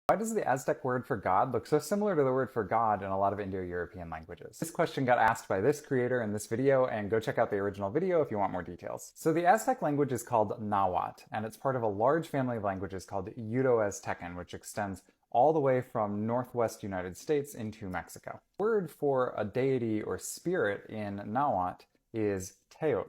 Why does the Aztec word for God look so similar to the word for God in a lot of Indo-European languages? This question got asked by this creator in this video, and go check out the original video if you want more details. So the Aztec language is called Nahuatl, and it's part of a large family of languages called Indo-Aztecan, which extends all the way from northwest United States into Mexico. The word for a deity or spirit in Nahuatl is Teotl,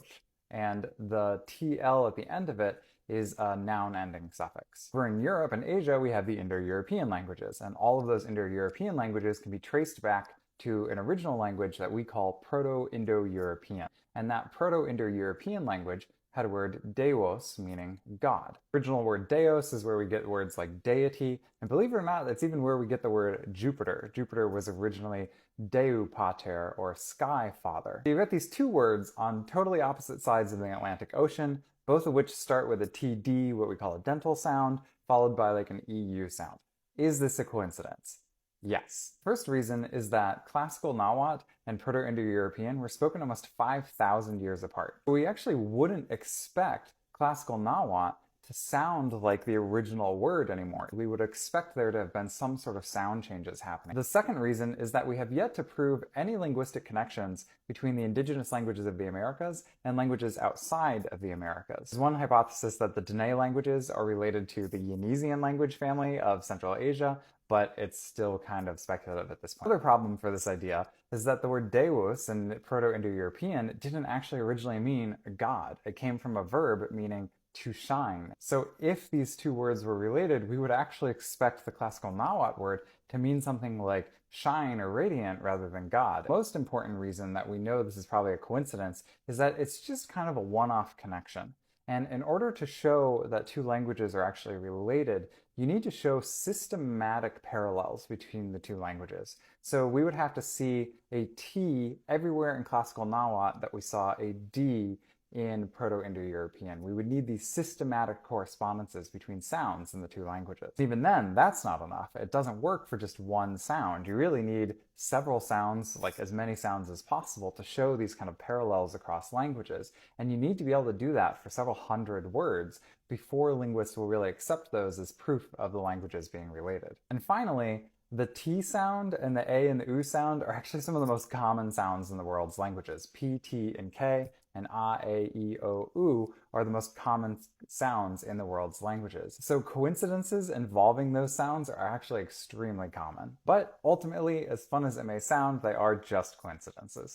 and the TL at the end of it is a noun-ending suffix. Over in Europe and Asia, we have the Indo-European languages, and all of those Indo-European languages can be traced back to an original language that we call Proto-Indo-European. And that Proto-Indo-European language had a word Devos, meaning God. The original word Deos is where we get words like deity, and believe it or not, that's even where we get the word Jupiter. Jupiter was originally Deu Pater, or Sky Father. You've got these two words on totally opposite sides of the Atlantic Ocean, both of which start with a TD, what we call a dental sound, followed by like an EU sound. Is this a coincidence? Yes. First reason is that classical Nahuatl and Proto-Indo-European were spoken almost 5,000 years apart. We actually wouldn't expect classical Nahuatl to sound like the original word anymore. We would expect there to have been some sort of sound changes happening. The second reason is that we have yet to prove any linguistic connections between the indigenous languages of the Americas and languages outside of the Americas. There's one hypothesis that the Dene languages are related to the Yeniseian language family of Central Asia, but it's still kind of speculative at this point. Another problem for this idea is that the word Devos in Proto-Indo-European didn't actually originally mean God. It came from a verb meaning to shine. So if these two words were related, we would actually expect the classical Nahuatl word to mean something like shine or radiant rather than God. The most important reason that we know this is probably a coincidence is that it's just kind of a one-off connection. And in order to show that two languages are actually related, you need to show systematic parallels between the two languages. So we would have to see a T everywhere in classical Nahuatl that we saw a D in Proto-Indo-European. We would need these systematic correspondences between sounds in the two languages. Even then, that's not enough. It doesn't work for just one sound. You really need several sounds, like as many sounds as possible, to show these kind of parallels across languages. And you need to be able to do that for several hundred words before linguists will really accept those as proof of the languages being related. And finally, the T sound and the A and the U sound are actually some of the most common sounds in the world's languages. P, T, and K, and A, A, E, O, U are the most common sounds in the world's languages. So coincidences involving those sounds are actually extremely common. But ultimately, as fun as it may sound, they are just coincidences.